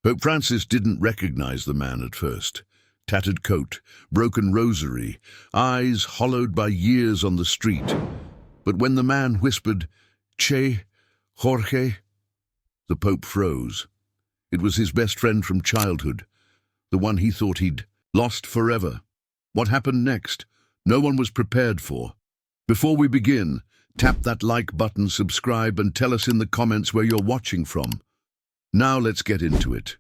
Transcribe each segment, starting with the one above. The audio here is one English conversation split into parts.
Pope Francis didn't recognize the man at first. Tattered coat, broken rosary, eyes hollowed by years on the street. But when the man whispered, "Che, Jorge," the Pope froze. It was his best friend from childhood, the one he thought he'd lost forever. What happened next? No one was prepared for. Before we begin, tap that like button, subscribe, and tell us in the comments where you're watching from. Now let's get into it.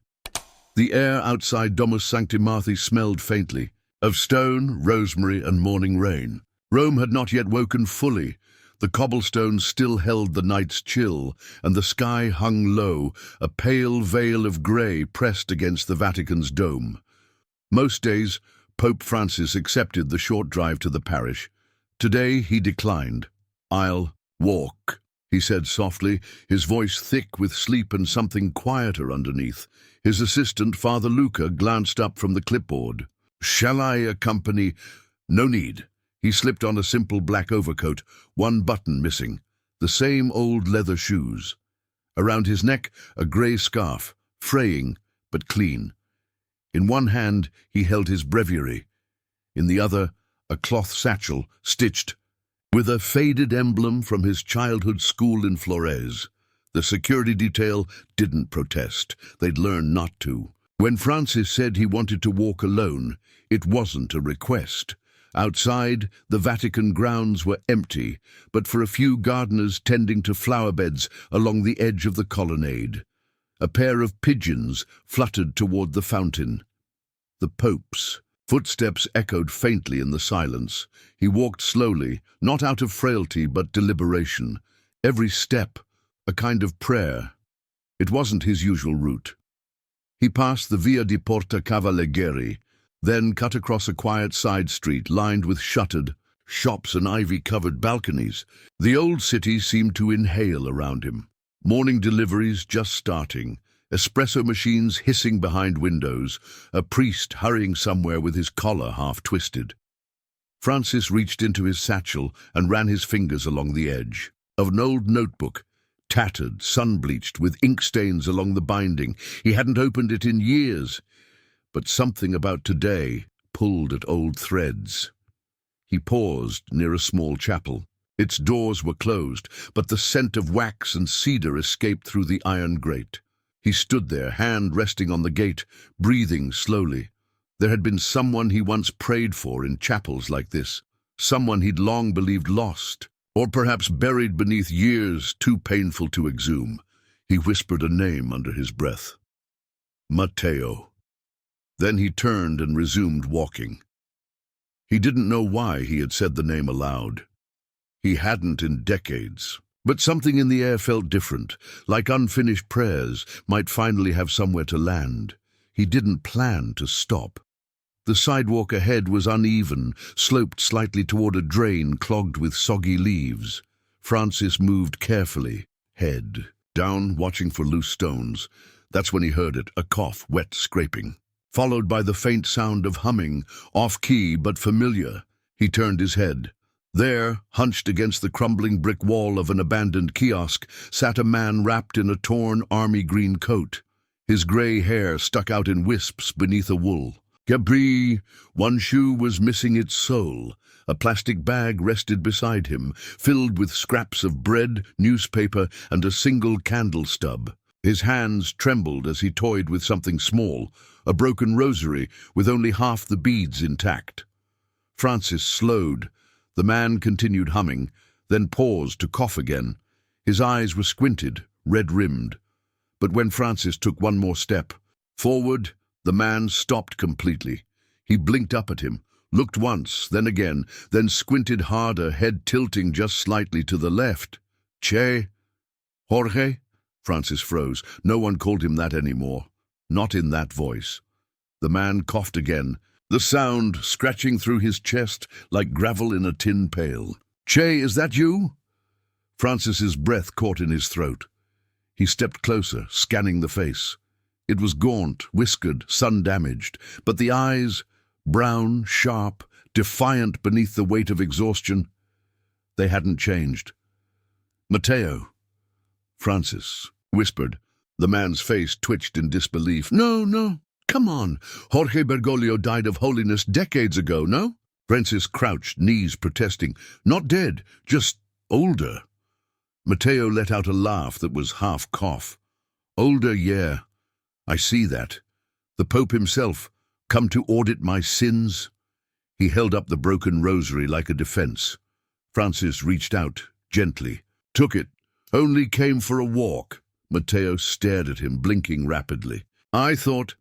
The air outside Domus Sancti Marthi smelled faintly, of stone, rosemary, and morning rain. Rome had not yet woken fully. The cobblestones still held the night's chill, and the sky hung low, a pale veil of grey pressed against the Vatican's dome. Most days, Pope Francis accepted the short drive to the parish. Today he declined. "I'll walk," he said softly, his voice thick with sleep and something quieter underneath. His assistant, Father Luca, glanced up from the clipboard. "Shall I accompany?" "No need." He slipped on a simple black overcoat, one button missing, the same old leather shoes. Around his neck, a grey scarf, fraying but clean. In one hand, he held his breviary. In the other, a cloth satchel, stitched, with a faded emblem from his childhood school in Flores. The security detail didn't protest. They'd learned not to. When Francis said he wanted to walk alone, it wasn't a request. Outside, the Vatican grounds were empty, but for a few gardeners tending to flower beds along the edge of the colonnade. A pair of pigeons fluttered toward the fountain. The Pope's footsteps echoed faintly in the silence. He walked slowly, not out of frailty but deliberation. Every step, a kind of prayer. It wasn't his usual route. He passed the Via di Porta Cavalleggeri, then cut across a quiet side street lined with shuttered shops and ivy-covered balconies. The old city seemed to inhale around him. Morning deliveries just starting, espresso machines hissing behind windows, a priest hurrying somewhere with his collar half twisted. Francis reached into his satchel and ran his fingers along the edge. Of an old notebook, tattered, sun-bleached, with ink stains along the binding. He hadn't opened it in years. But something about today pulled at old threads. He paused near a small chapel. Its doors were closed, but the scent of wax and cedar escaped through the iron grate. He stood there, hand resting on the gate, breathing slowly. There had been someone he once prayed for in chapels like this, someone he'd long believed lost, or perhaps buried beneath years too painful to exhume. He whispered a name under his breath. Mateo. Then he turned and resumed walking. He didn't know why he had said the name aloud. He hadn't in decades. But something in the air felt different, like unfinished prayers might finally have somewhere to land. He didn't plan to stop. The sidewalk ahead was uneven, sloped slightly toward a drain clogged with soggy leaves. Francis moved carefully, head down, watching for loose stones. That's when he heard it, a cough, wet scraping, followed by the faint sound of humming, off-key but familiar. He turned his head. There, hunched against the crumbling brick wall of an abandoned kiosk, sat a man wrapped in a torn army green coat. His grey hair stuck out in wisps beneath a wool. Gabri, one shoe was missing its sole. A plastic bag rested beside him, filled with scraps of bread, newspaper, and a single candle stub. His hands trembled as he toyed with something small, a broken rosary with only half the beads intact. Francis slowed. The man continued humming, then paused to cough again. His eyes were squinted, red-rimmed. But when Francis took one more step forward, the man stopped completely. He blinked up at him, looked once, then again, then squinted harder, head tilting just slightly to the left. "Che? Jorge?" Francis froze. No one called him that anymore. Not in that voice. The man coughed again, the sound scratching through his chest like gravel in a tin pail. "Che, is that you?" Francis's breath caught in his throat. He stepped closer, scanning the face. It was gaunt, whiskered, sun-damaged, but the eyes, brown, sharp, defiant beneath the weight of exhaustion, they hadn't changed. "Mateo," Francis whispered, The man's face twitched in disbelief. No, no, come on. Jorge Bergoglio died of holiness decades ago, no? Francis crouched, knees protesting. Not dead, just older. Mateo let out a laugh that was half cough. Older, yeah. I see that. The Pope himself, come to audit my sins? He held up the broken rosary like a defense. Francis reached out, gently. Took it. Only came for a walk. Mateo stared at him, blinking rapidly. I thought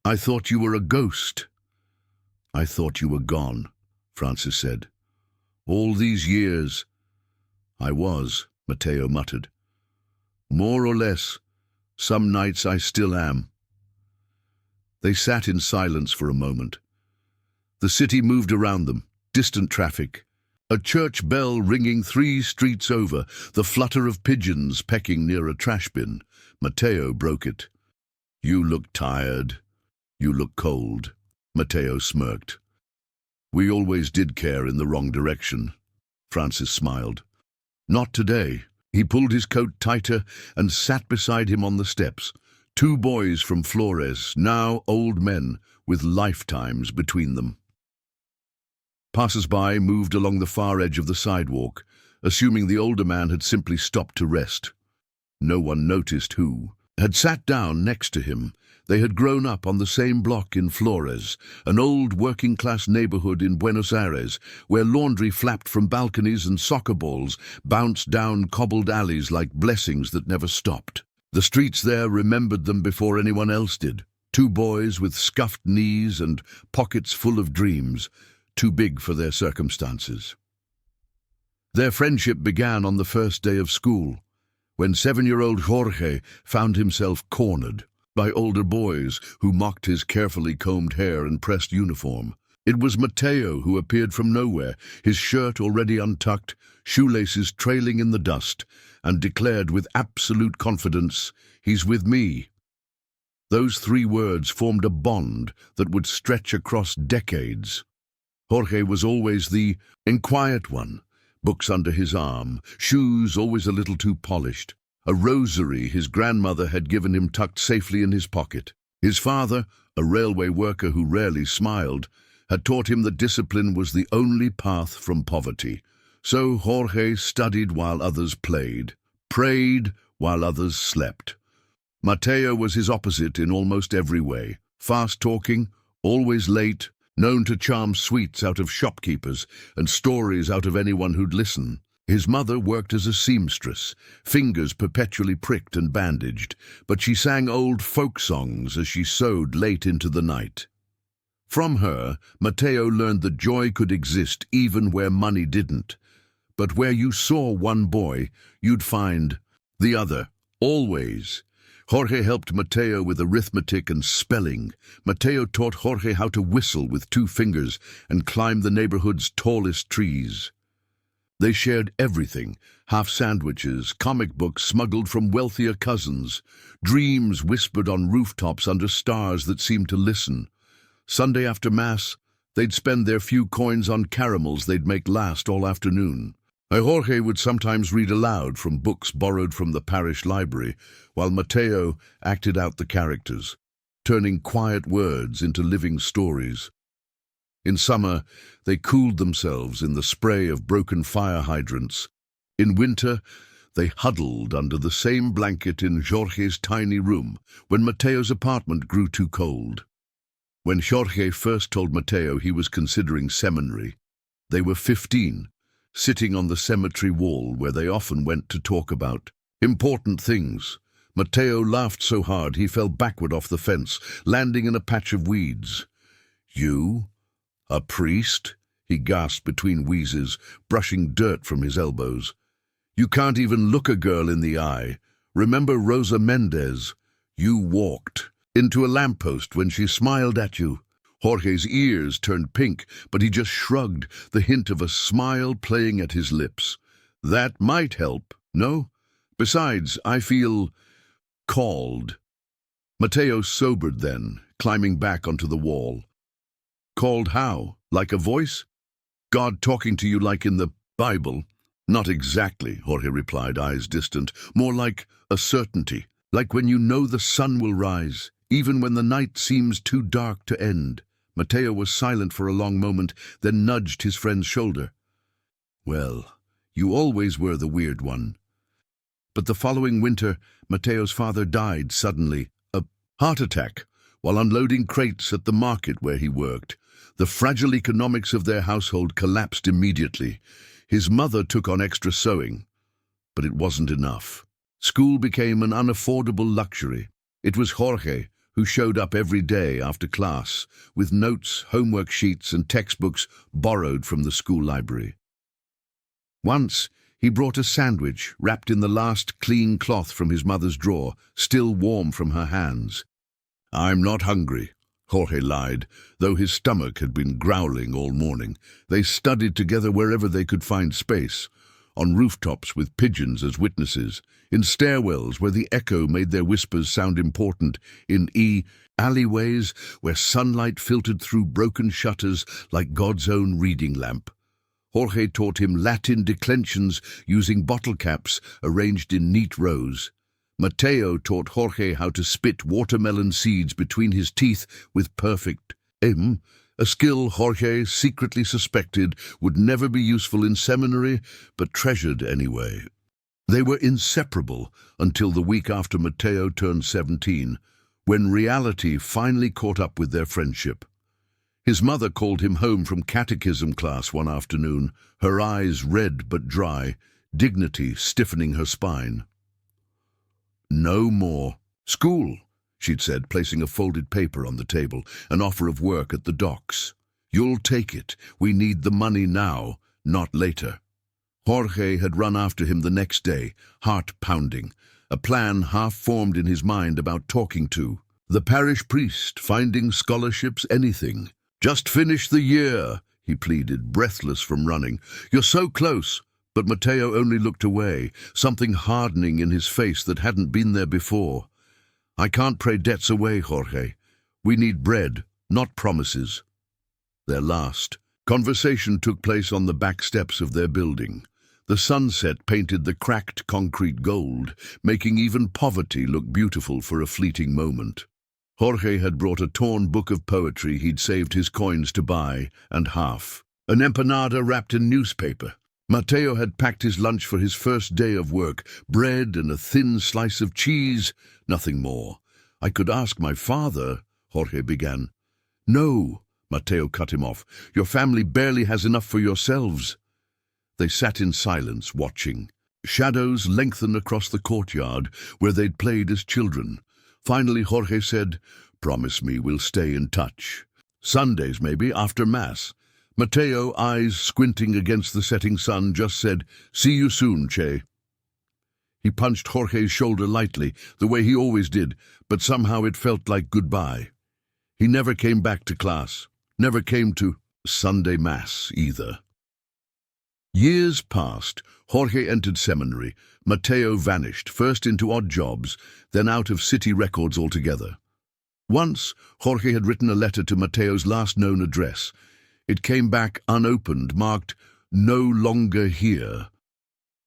you were a ghost. I thought you were gone, Francis said. All these years. I was, Mateo muttered. More or less. Some nights I still am. They sat in silence for a moment. The city moved around them, distant traffic. A church bell ringing 3 streets over, the flutter of pigeons pecking near a trash bin. Mateo broke it. You look tired. You look cold. Mateo smirked. We always did care in the wrong direction. Francis smiled. Not today. He pulled his coat tighter and sat beside him on the steps. 2 boys from Flores, now old men, with lifetimes between them. Passers-by moved along the far edge of the sidewalk, assuming the older man had simply stopped to rest. No one noticed who had sat down next to him. They had grown up on the same block in Flores, an old working-class neighborhood in Buenos Aires, where laundry flapped from balconies and soccer balls bounced down cobbled alleys like blessings that never stopped. The streets there remembered them before anyone else did. 2 boys with scuffed knees and pockets full of dreams, too big for their circumstances. Their friendship began on the first day of school, when 7-year-old Jorge found himself cornered by older boys who mocked his carefully combed hair and pressed uniform. It was Mateo who appeared from nowhere, his shirt already untucked, shoelaces trailing in the dust, and declared with absolute confidence, "He's with me." Those 3 words formed a bond that would stretch across decades. Jorge was always the quiet one, books under his arm, shoes always a little too polished, a rosary his grandmother had given him tucked safely in his pocket. His father, a railway worker who rarely smiled, had taught him that discipline was the only path from poverty. So Jorge studied while others played, prayed while others slept. Mateo was his opposite in almost every way, fast-talking, always late, known to charm sweets out of shopkeepers and stories out of anyone who'd listen. His mother worked as a seamstress, fingers perpetually pricked and bandaged, but she sang old folk songs as she sewed late into the night. From her, Mateo learned that joy could exist even where money didn't. But where you saw one boy, you'd find the other, always. Jorge helped Mateo with arithmetic and spelling. Mateo taught Jorge how to whistle with 2 fingers and climb the neighborhood's tallest trees. They shared everything, half sandwiches, comic books smuggled from wealthier cousins, dreams whispered on rooftops under stars that seemed to listen. Sunday after Mass, they'd spend their few coins on caramels they'd make last all afternoon. Jorge would sometimes read aloud from books borrowed from the parish library, while Mateo acted out the characters, turning quiet words into living stories. In summer, they cooled themselves in the spray of broken fire hydrants. In winter, they huddled under the same blanket in Jorge's tiny room when Mateo's apartment grew too cold. When Jorge first told Mateo he was considering seminary, they were 15, sitting on the cemetery wall where they often went to talk about important things. Mateo laughed so hard he fell backward off the fence, landing in a patch of weeds. "You? A priest?" he gasped between wheezes, brushing dirt from his elbows. "You can't even look a girl in the eye. Remember Rosa Mendez? You walked into a lamppost when she smiled at you." Jorge's ears turned pink, but he just shrugged, the hint of a smile playing at his lips. "That might help, no? Besides, I feel called." Mateo sobered then, climbing back onto the wall. "Called how? Like a voice? God talking to you like in the Bible?" "Not exactly," Jorge replied, eyes distant. "More like a certainty. like when you know the sun will rise, even when the night seems too dark to end. Mateo was silent for a long moment, then nudged his friend's shoulder. Well, you always were the weird one. But the following winter, Mateo's father died suddenly, a heart attack, while unloading crates at the market where he worked. The fragile economics of their household collapsed immediately. His mother took on extra sewing, but it wasn't enough. School became an unaffordable luxury. It was Jorge who showed up every day after class, with notes, homework sheets, and textbooks borrowed from the school library. Once, he brought a sandwich wrapped in the last clean cloth from his mother's drawer, still warm from her hands. "I'm not hungry," Jorge lied, though his stomach had been growling all morning. They studied together wherever they could find space, on rooftops with pigeons as witnesses, in stairwells where the echo made their whispers sound important, in alleyways where sunlight filtered through broken shutters like God's own reading lamp. Jorge taught him Latin declensions using bottle caps arranged in neat rows. Mateo taught Jorge how to spit watermelon seeds between his teeth with perfect aim, a skill Jorge secretly suspected would never be useful in seminary, but treasured anyway. They were inseparable until the week after Mateo turned 17, when reality finally caught up with their friendship. His mother called him home from catechism class one afternoon, her eyes red but dry, dignity stiffening her spine. "No more school," she'd said, placing a folded paper on the table, an offer of work at the docks. "You'll take it. We need the money now, not later." Jorge had run after him the next day, heart pounding, a plan half formed in his mind about talking to the parish priest, finding scholarships, anything. "Just finish the year," he pleaded, breathless from running. "You're so close." But Mateo only looked away, something hardening in his face that hadn't been there before. "I can't pray debts away, Jorge. We need bread, not promises." Their last conversation took place on the back steps of their building. The sunset painted the cracked concrete gold, making even poverty look beautiful for a fleeting moment. Jorge had brought a torn book of poetry he'd saved his coins to buy, and half an empanada wrapped in newspaper. Mateo had packed his lunch for his first day of work, bread and a thin slice of cheese, nothing more. "I could ask my father," Jorge began. "No," Mateo cut him off. "Your family barely has enough for yourselves." They sat in silence, watching. Shadows lengthened across the courtyard where they'd played as children. Finally, Jorge said, "Promise me we'll stay in touch. Sundays, maybe, after Mass." Mateo, eyes squinting against the setting sun, just said, "See you soon, Che." He punched Jorge's shoulder lightly, the way he always did, but somehow it felt like goodbye. He never came back to class, never came to Sunday Mass either. Years passed. Jorge entered seminary. Mateo vanished, first into odd jobs, then out of city records altogether. Once, Jorge had written a letter to Mateo's last known address. It came back unopened, marked, "No longer here."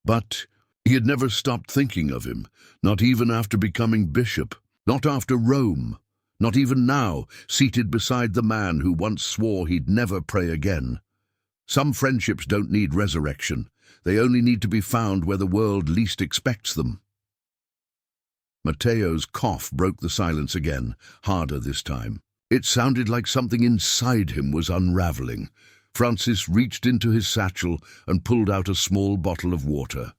But he had never stopped thinking of him, not even after becoming bishop, not after Rome, not even now, seated beside the man who once swore he'd never pray again. Some friendships don't need resurrection. They only need to be found where the world least expects them. Mateo's cough broke the silence again, harder this time. It sounded like something inside him was unraveling. Francis reached into his satchel and pulled out a small bottle of water.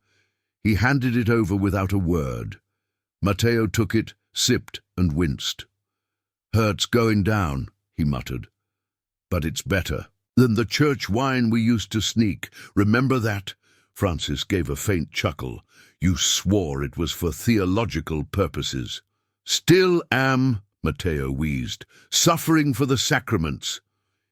He handed it over without a word. Mateo took it, sipped, and winced. "Hurt's going down," he muttered. "But it's better than the church wine we used to sneak. Remember that?" Francis gave a faint chuckle. "You swore it was for theological purposes." "Still am," Mateo wheezed, "suffering for the sacraments."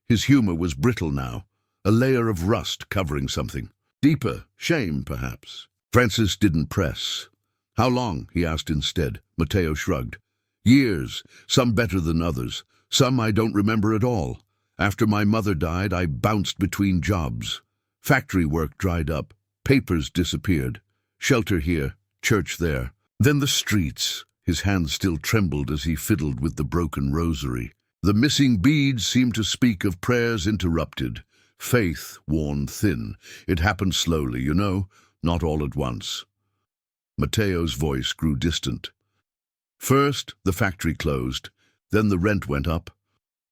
His humor was brittle now, a layer of rust covering something. Deeper, shame, perhaps. Francis didn't press. "How long?" he asked instead. Mateo shrugged. "Years, some better than others. Some I don't remember at all. After my mother died, I bounced between jobs. Factory work dried up. Papers disappeared. Shelter here, church there. Then the streets." His hand still trembled as he fiddled with the broken rosary. The missing beads seemed to speak of prayers interrupted, faith worn thin. It happened slowly, you know, not all at once. Mateo's voice grew distant. First, the factory closed. Then the rent went up.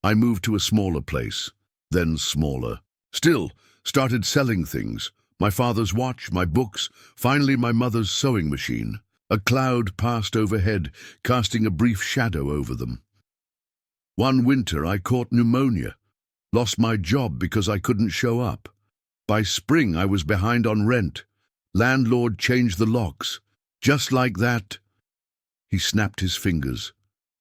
I moved to a smaller place, then smaller. Still, started selling things. My father's watch, my books, finally my mother's sewing machine. A cloud passed overhead, casting a brief shadow over them. One winter I caught pneumonia, lost my job because I couldn't show up. By spring I was behind on rent. Landlord changed the locks. Just like that. He snapped his fingers.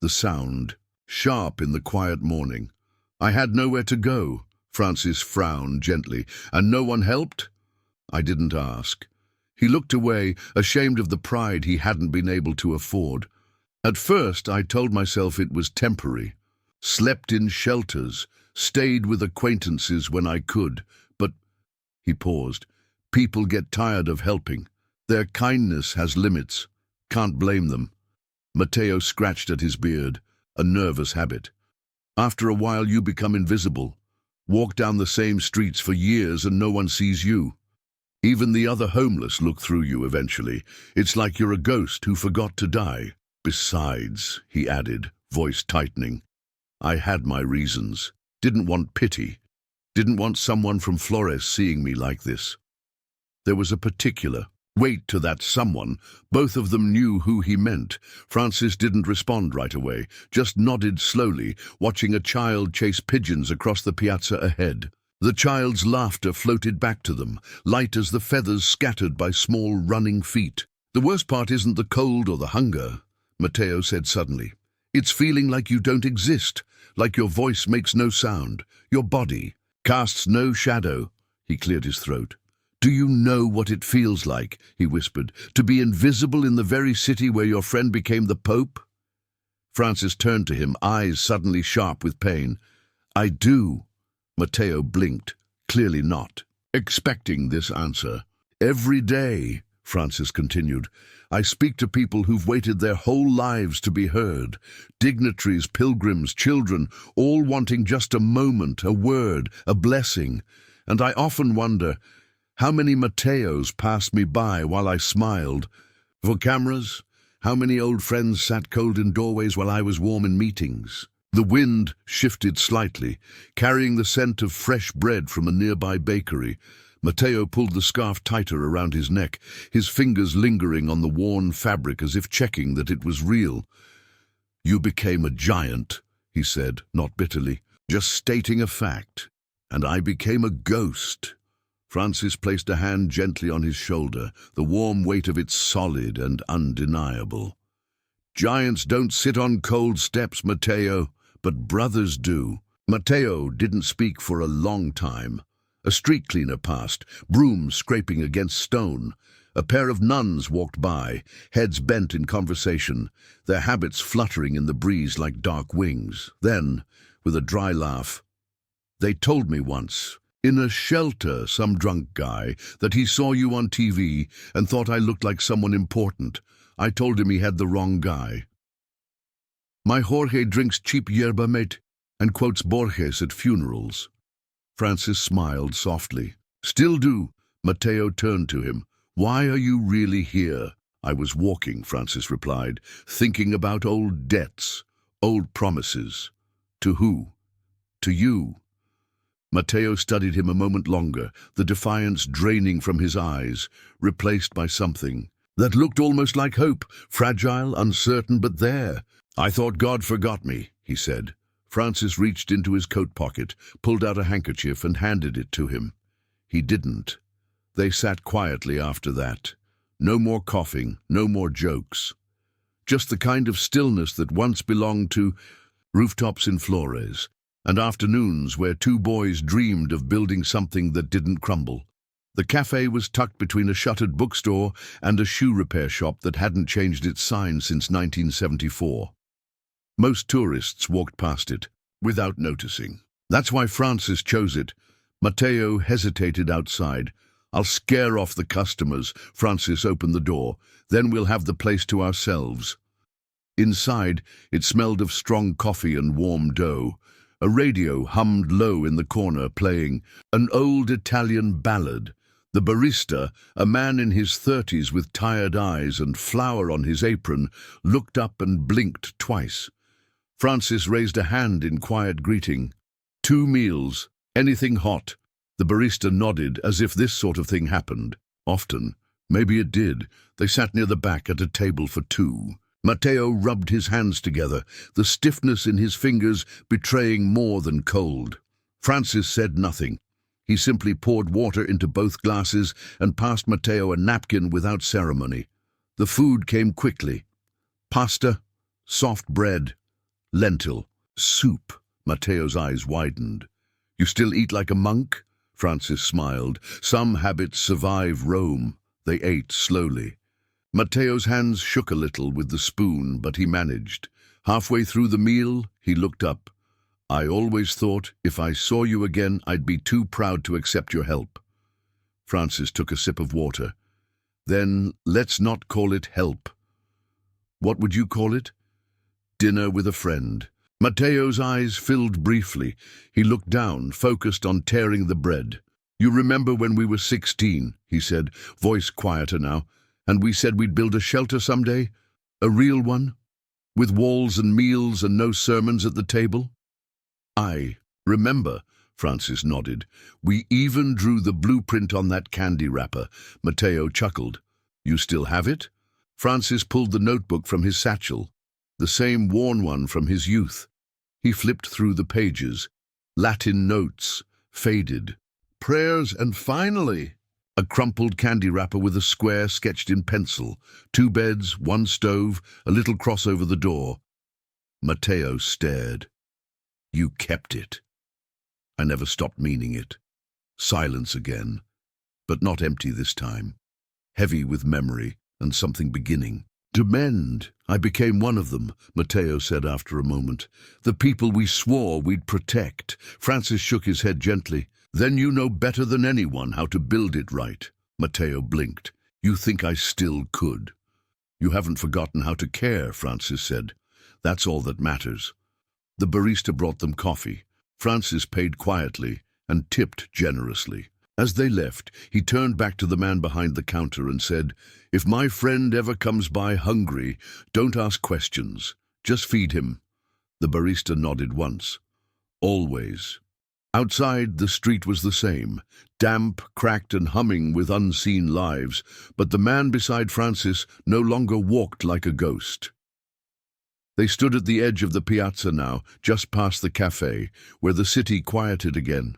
The sound, sharp in the quiet morning. I had nowhere to go. Francis frowned gently. And no one helped? I didn't ask. He looked away, ashamed of the pride he hadn't been able to afford. At first I told myself it was temporary. Slept in shelters, stayed with acquaintances when I could. But, he paused, people get tired of helping. Their kindness has limits. Can't blame them. Mateo scratched at his beard, a nervous habit. After a while you become invisible. Walk down the same streets for years and no one sees you. Even the other homeless look through you eventually. It's like you're a ghost who forgot to die. Besides, he added, voice tightening, I had my reasons. Didn't want pity. Didn't want someone from Flores seeing me like this. There was a particular weight to that someone. Both of them knew who he meant. Francis didn't respond right away, just nodded slowly, watching a child chase pigeons across the piazza ahead. The child's laughter floated back to them, light as the feathers scattered by small running feet. The worst part isn't the cold or the hunger, Mateo said suddenly. It's feeling like you don't exist, like your voice makes no sound, your body casts no shadow. He cleared his throat. Do you know what it feels like, he whispered, to be invisible in the very city where your friend became the Pope? Francis turned to him, eyes suddenly sharp with pain. I do. Mateo blinked, clearly not expecting this answer. Every day, Francis continued, I speak to people who've waited their whole lives to be heard. Dignitaries, pilgrims, children, all wanting just a moment, a word, a blessing. And I often wonder, how many Mateos passed me by while I smiled? For cameras, how many old friends sat cold in doorways while I was warm in meetings? The wind shifted slightly, carrying the scent of fresh bread from a nearby bakery. Mateo pulled the scarf tighter around his neck, his fingers lingering on the worn fabric as if checking that it was real. You became a giant, he said, not bitterly, just stating a fact. And I became a ghost. Francis placed a hand gently on his shoulder, the warm weight of it solid and undeniable. Giants don't sit on cold steps, Mateo. But brothers do. Mateo didn't speak for a long time. A street cleaner passed, brooms scraping against stone. A pair of nuns walked by, heads bent in conversation, their habits fluttering in the breeze like dark wings. Then, with a dry laugh, they told me once, in a shelter, some drunk guy, that he saw you on TV and thought I looked like someone important. I told him he had the wrong guy. My Jorge drinks cheap yerba mate and quotes Borges at funerals. Francis smiled softly. Still do. Mateo turned to him. Why are you really here? I was walking, Francis replied, thinking about old debts, old promises. To who? To you. Mateo studied him a moment longer, the defiance draining from his eyes, replaced by something that looked almost like hope, fragile, uncertain, but there. I thought God forgot me, he said. Francis reached into his coat pocket, pulled out a handkerchief and handed it to him. He didn't. They sat quietly after that. No more coughing, no more jokes. Just the kind of stillness that once belonged to rooftops in Flores, and afternoons where two boys dreamed of building something that didn't crumble. The cafe was tucked between a shuttered bookstore and a shoe repair shop that hadn't changed its sign since 1974. Most tourists walked past it, without noticing. That's why Francis chose it. Mateo hesitated outside. I'll scare off the customers. Francis opened the door. Then we'll have the place to ourselves. Inside, it smelled of strong coffee and warm dough. A radio hummed low in the corner, playing an old Italian ballad. The barista, a man in his 30s with tired eyes and flour on his apron, looked up and blinked twice. Francis raised a hand in quiet greeting. 2 meals, anything hot. The barista nodded, as if this sort of thing happened. Often. Maybe it did. They sat near the back at a table for 2. Mateo rubbed his hands together, the stiffness in his fingers betraying more than cold. Francis said nothing. He simply poured water into both glasses and passed Mateo a napkin without ceremony. The food came quickly. Pasta, soft bread, lentil, soup. Mateo's eyes widened. "You still eat like a monk?" Francis smiled. "Some habits survive Rome." They ate slowly. Mateo's hands shook a little with the spoon, but he managed. Halfway through the meal, he looked up. "I always thought if I saw you again, I'd be too proud to accept your help." Francis took a sip of water. "Then let's not call it help. What would you call it?" "Dinner with a friend." Mateo's eyes filled briefly. He looked down, focused on tearing the bread. "You remember when we were 16, he said, voice quieter now, "and we said we'd build a shelter someday? A real one? With walls and meals and no sermons at the table?" "I remember," Francis nodded. "We even drew the blueprint on that candy wrapper." Mateo chuckled. "You still have it?" Francis pulled the notebook from his satchel, the same worn one from his youth. He flipped through the pages. Latin notes, faded. Prayers, and finally, a crumpled candy wrapper with a square sketched in pencil. 2 beds, 1 stove, a little cross over the door. Mateo stared. "You kept it." "I never stopped meaning it." Silence again, but not empty this time. Heavy with memory and something beginning. "Dement. I became one of them," Mateo said after a moment. "The people we swore we'd protect." Francis shook his head gently. "Then you know better than anyone how to build it right." Mateo blinked. "You think I still could?" "You haven't forgotten how to care," Francis said. "That's all that matters." The barista brought them coffee. Francis paid quietly and tipped generously. As they left, he turned back to the man behind the counter and said, "If my friend ever comes by hungry, don't ask questions. Just feed him." The barista nodded once. "Always." Outside, the street was the same, damp, cracked and humming with unseen lives, but the man beside Francis no longer walked like a ghost. They stood at the edge of the piazza now, just past the cafe, where the city quieted again.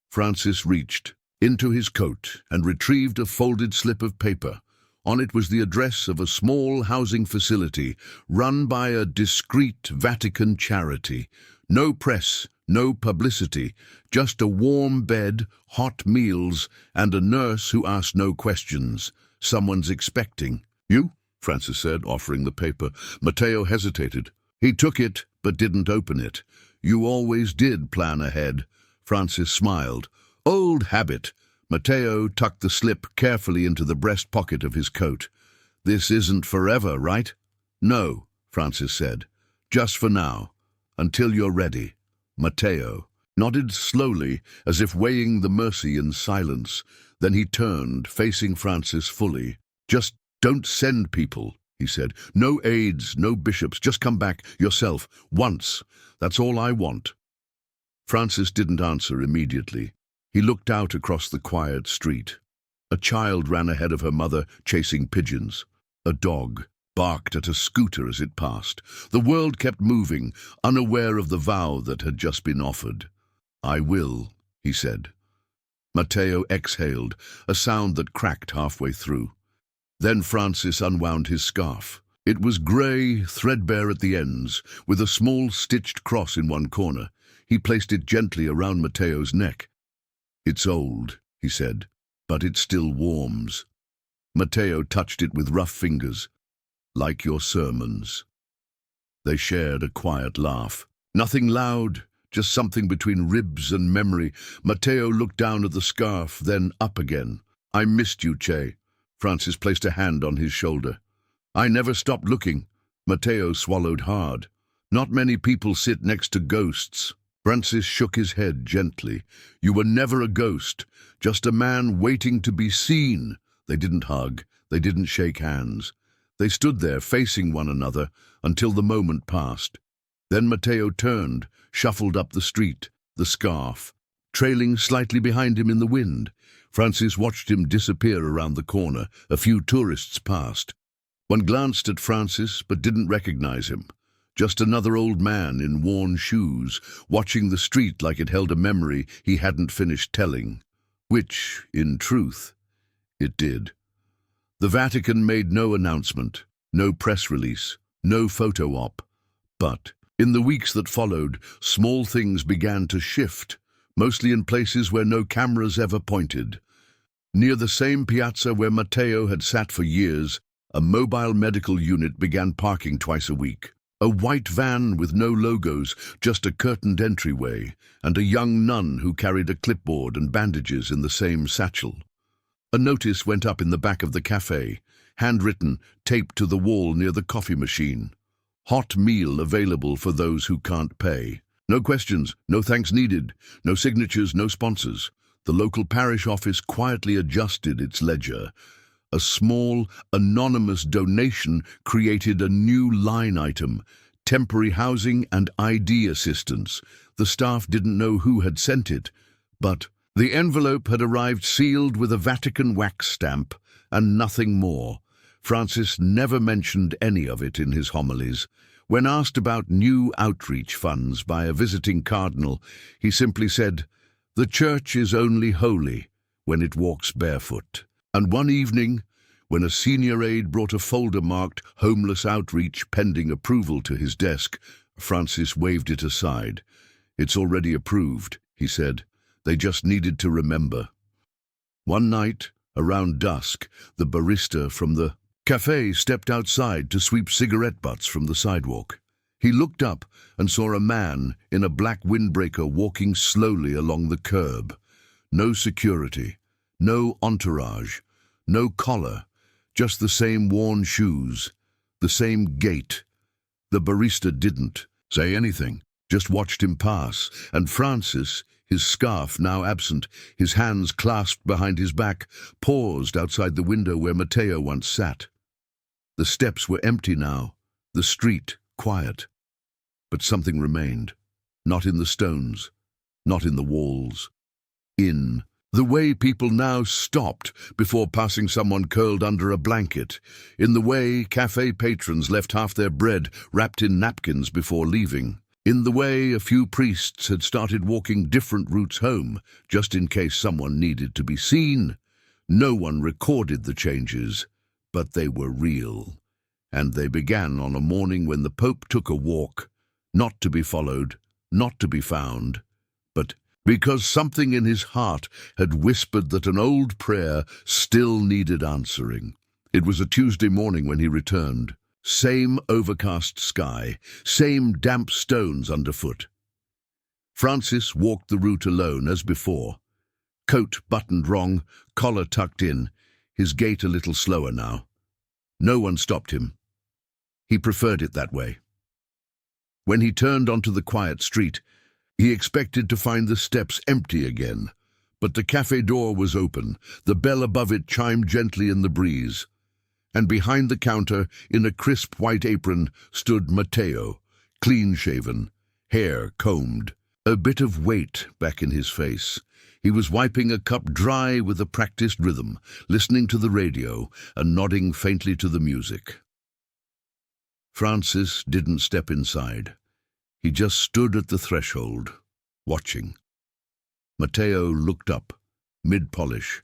Francis reached into his coat and retrieved a folded slip of paper. On it was the address of a small housing facility run by a discreet Vatican charity. No press, no publicity, just a warm bed, hot meals, and a nurse who asked no questions. Someone's expecting. "You?" Francis said, offering the paper. Mateo hesitated. He took it, but didn't open it. "You always did plan ahead." Francis smiled. "Old habit." Mateo tucked the slip carefully into the breast pocket of his coat. "This isn't forever, right?" "No," Francis said. "Just for now. Until you're ready." Mateo nodded slowly, as if weighing the mercy in silence. Then he turned, facing Francis fully. "Just don't send people," he said. "No aides, no bishops. Just come back yourself, once. That's all I want." Francis didn't answer immediately. He looked out across the quiet street. A child ran ahead of her mother, chasing pigeons. A dog barked at a scooter as it passed. The world kept moving, unaware of the vow that had just been offered. "I will," he said. Mateo exhaled, a sound that cracked halfway through. Then Francis unwound his scarf. It was grey, threadbare at the ends, with a small stitched cross in one corner. He placed it gently around Mateo's neck. "It's old," he said, "but it still warms." Mateo touched it with rough fingers. "Like your sermons." They shared a quiet laugh. Nothing loud, just something between ribs and memory. Mateo looked down at the scarf, then up again. "I missed you, Che." Francis placed a hand on his shoulder. "I never stopped looking." Mateo swallowed hard. "Not many people sit next to ghosts." Francis shook his head gently. "You were never a ghost, just a man waiting to be seen." They didn't hug, they didn't shake hands. They stood there facing one another until the moment passed. Then Mateo turned, shuffled up the street, the scarf trailing slightly behind him in the wind. Francis watched him disappear around the corner. A few tourists passed. One glanced at Francis but didn't recognize him. Just another old man in worn shoes, watching the street like it held a memory he hadn't finished telling. Which, in truth, it did. The Vatican made no announcement, no press release, no photo op. But in the weeks that followed, small things began to shift, mostly in places where no cameras ever pointed. Near the same piazza where Mateo had sat for years, a mobile medical unit began parking twice a week. A white van with no logos, just a curtained entryway, and a young nun who carried a clipboard and bandages in the same satchel. A notice went up in the back of the cafe, handwritten, taped to the wall near the coffee machine. "Hot meal available for those who can't pay." No questions, no thanks needed, no signatures, no sponsors. The local parish office quietly adjusted its ledger. A small, anonymous donation created a new line item: temporary housing and ID assistance. The staff didn't know who had sent it, but the envelope had arrived sealed with a Vatican wax stamp and nothing more. Francis never mentioned any of it in his homilies. When asked about new outreach funds by a visiting cardinal, he simply said, "The church is only holy when it walks barefoot." And one evening, when a senior aide brought a folder marked "Homeless Outreach" pending approval to his desk, Francis waved it aside. "It's already approved," he said. "They just needed to remember." One night, around dusk, the barista from the cafe stepped outside to sweep cigarette butts from the sidewalk. He looked up and saw a man in a black windbreaker walking slowly along the curb. No security, no entourage, no collar, just the same worn shoes, the same gait. The barista didn't say anything, just watched him pass, and Francis, his scarf now absent, his hands clasped behind his back, paused outside the window where Mateo once sat. The steps were empty now, the street quiet. But something remained, not in the stones, not in the walls. In the way people now stopped before passing someone curled under a blanket, in the way cafe patrons left half their bread wrapped in napkins before leaving, in the way a few priests had started walking different routes home, just in case someone needed to be seen. No one recorded the changes, but they were real. And they began on a morning when the Pope took a walk, not to be followed, not to be found, but because something in his heart had whispered that an old prayer still needed answering. It was a Tuesday morning when he returned. Same overcast sky, same damp stones underfoot. Francis walked the route alone as before. Coat buttoned wrong, collar tucked in, his gait a little slower now. No one stopped him. He preferred it that way. When he turned onto the quiet street, he expected to find the steps empty again. But the cafe door was open, the bell above it chimed gently in the breeze. And behind the counter, in a crisp white apron, stood Mateo, clean-shaven, hair combed, a bit of weight back in his face. He was wiping a cup dry with a practiced rhythm, listening to the radio and nodding faintly to the music. Francis didn't step inside. He just stood at the threshold, watching. Mateo looked up, mid-polish,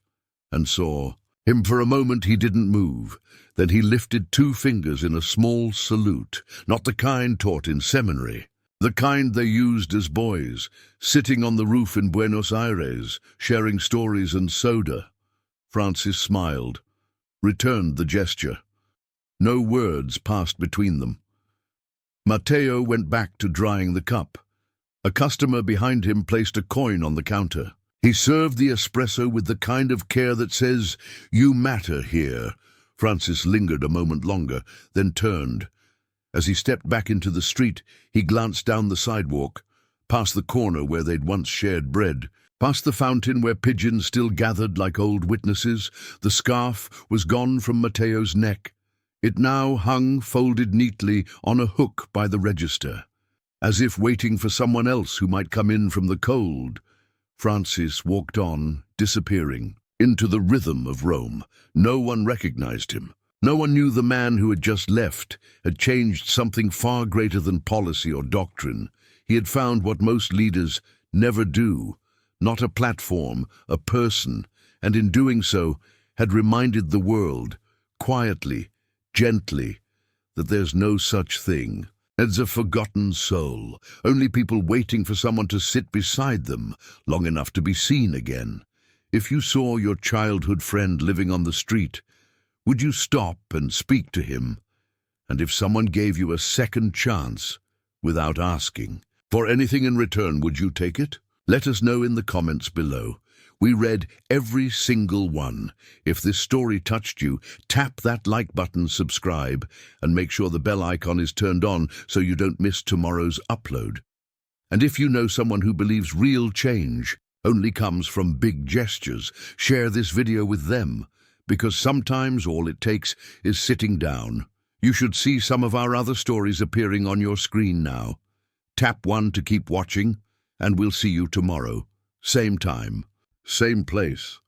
and saw him. For a moment he didn't move. Then he lifted 2 fingers in a small salute, not the kind taught in seminary, the kind they used as boys, sitting on the roof in Buenos Aires, sharing stories and soda. Francis smiled, returned the gesture. No words passed between them. Mateo went back to drying the cup. A customer behind him placed a coin on the counter. He served the espresso with the kind of care that says, "You matter here." Francis lingered a moment longer, then turned. As he stepped back into the street, he glanced down the sidewalk, past the corner where they'd once shared bread, past the fountain where pigeons still gathered like old witnesses. The scarf was gone from Mateo's neck. It now hung folded neatly on a hook by the register, as if waiting for someone else who might come in from the cold. Francis walked on, disappearing, into the rhythm of Rome. No one recognized him. No one knew the man who had just left had changed something far greater than policy or doctrine. He had found what most leaders never do, not a platform, a person, and in doing so had reminded the world, quietly, gently, that there's no such thing as a forgotten soul, only people waiting for someone to sit beside them long enough to be seen again. If you saw your childhood friend living on the street, would you stop and speak to him? And if someone gave you a second chance, without asking, for anything in return, would you take it? Let us know in the comments below. We read every single one. If this story touched you, tap that like button, subscribe, and make sure the bell icon is turned on so you don't miss tomorrow's upload. And if you know someone who believes real change only comes from big gestures, share this video with them, because sometimes all it takes is sitting down. You should see some of our other stories appearing on your screen now. Tap 1 to keep watching, and we'll see you tomorrow. Same time, same place.